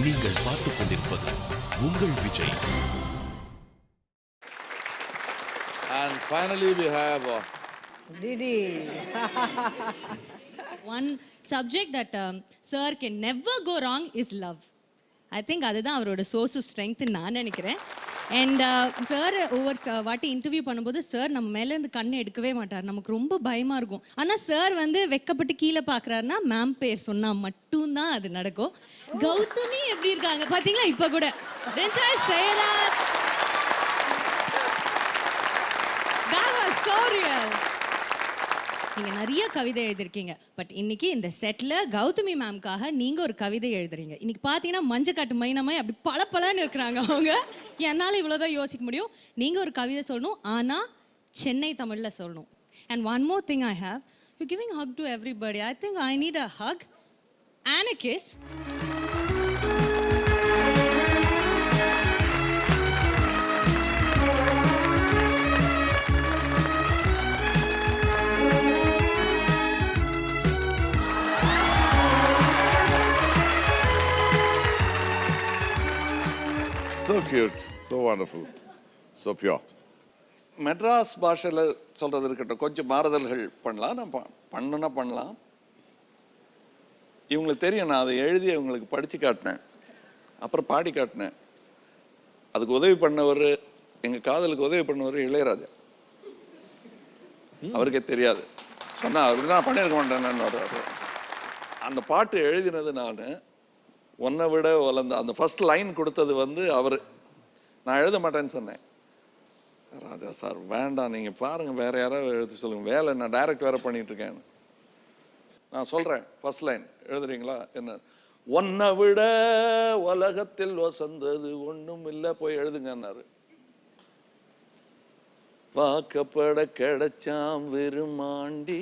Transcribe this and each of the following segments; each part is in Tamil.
நீங்கள் பார்த்துக் கொண்டிருப்பது உங்கள் Vijay. And finally we have Didi. One subject that sir can never go wrong is love. I think அதுதான் அவரோட சோர்ஸ் ஆஃப் ஸ்ட்ரென்த் நான் நினைக்கிறேன். அண்ட் சார் ஒவ்வொரு வாட்டி இன்டர்வியூ பண்ணும்போது சார் நம்ம மேலேருந்து கண்ணை எடுக்கவே மாட்டார். நமக்கு ரொம்ப பயமாக இருக்கும். ஆனால் சார் வந்து வெக்கப்பட்டு கீழே பார்க்குறாருன்னா மேம் பேர் சொன்னால் மட்டும்தான் அது நடக்கும். கௌதமி எப்படி இருக்காங்க பார்த்தீங்களா? இப்போ கூட so real. நீங்க நிறைய கவிதை எழுதிருக்கீங்க. பட் இன்னைக்கு இந்த செட்ல கௌதமி மேம்காக நீங்க ஒரு கவிதை எழுதுறீங்க. இன்னைக்கு பாத்தீங்கன்னா மஞ்சக்காட்டு மைனமாய் அப்படி பளபளன்னு இருக்கிறாங்க அவங்க. என்னால இவ்வளவுதான் யோசிக்க முடியும். நீங்க ஒரு கவிதை சொல்லணும், ஆனா சென்னை தமிழ்ல சொல்லணும். And one more thing I have, you're giving hug to everybody. I think I need a hug and a kiss. so cute, so wonderful, so pure. Madras பாஷையில் சொல்கிறது இருக்கட்டும், கொஞ்சம் மாறுதல்கள் பண்ணலாம். நான் பண்ணலாம். இவங்களுக்கு தெரியும், நான் அதை எழுதி இவங்களுக்கு படித்து காட்டினேன், அப்புறம் பாடி காட்டினேன். அதுக்கு உதவி பண்ணவர், எங்கள் காதலுக்கு உதவி பண்ணவர் இளையராஜா. அவருக்கே தெரியாது. சொன்னால் அவருக்கு நான் பண்ணியிருக்க மாட்டேன்னு. அந்த பாட்டு எழுதினது நான் ஒன்றை விட வளர்ந்த அந்த ஃபர்ஸ்ட் லைன் கொடுத்தது வந்து அவர். நான் எழுத மாட்டேன்னு சொன்னேன். ராஜா சார் வேண்டாம், நீங்கள் பாருங்கள், வேறு யாராவது எழுத சொல்லுங்கள், வேலை நான் டைரக்ட் வேறு பண்ணிகிட்ருக்கேன். நான் சொல்கிறேன் ஃபர்ஸ்ட் லைன் எழுதுறீங்களா? என்ன? ஒன்றை விட உலகத்தில் வசந்தது ஒன்றும் இல்லை, போய் எழுதுங்கன்னாரு. வாக்கப்பட கிடைச்சாம் விருமாண்டி,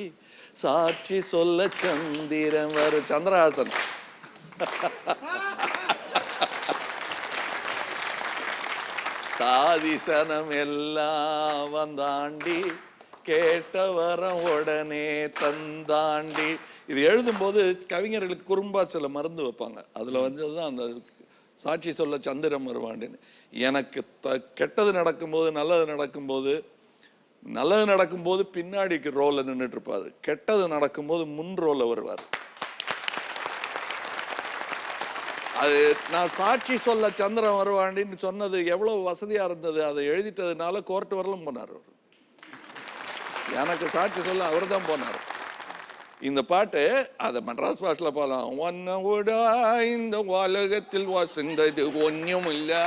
சாட்சி சொல்ல சந்திரன் வரும். சந்திரஹாசன். சாதிசனம் எல்லாம் வந்தாண்டி, கேட்ட வரம் உடனே தந்தாண்டி. இது எழுதும்போது கவிஞர்களுக்கு குறும்பா சில மருந்து வைப்பாங்க. அதில் வந்து தான் அந்த சாட்சி சொல்ல சந்திரம் வருவாண்டின்னு. எனக்கு கெட்டது நடக்கும்போது, நல்லது நடக்கும்போது பின்னாடிக்கு ரோலில் நின்றுட்டு இருப்பார். கெட்டது நடக்கும்போது முன் ரோலில் வருவார். அது நான் சாட்சி சொல்ல சந்திரன் வருவாண்டின்னு சொன்னது எவ்வளோ வசதியாக இருந்தது. அதை எழுதிட்டதுனால கோர்ட்டு வரலும் போனார் அவர். எனக்கு சாட்சி சொல்ல அவர் தான் போனார். இந்த பாட்டு அதை மெட்ராஸ் பாஷையில் போகலாம். ஒன்னை விட இந்த உலகத்தில் வசந்தது ஒன்றும் இல்லை,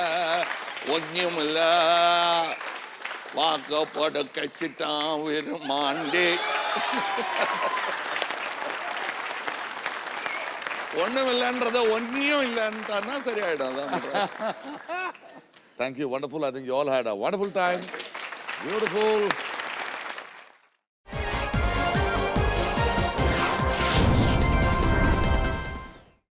வாக்கப்பட கச்சிட்டான் விருமாண்டி. ஒன்றும் இல்லைன்றத ஒன்றையும் இல்லைன்ட்டான்னா சரியாயிடும். Thank you, wonderful. I think you all had a wonderful time. Beautiful.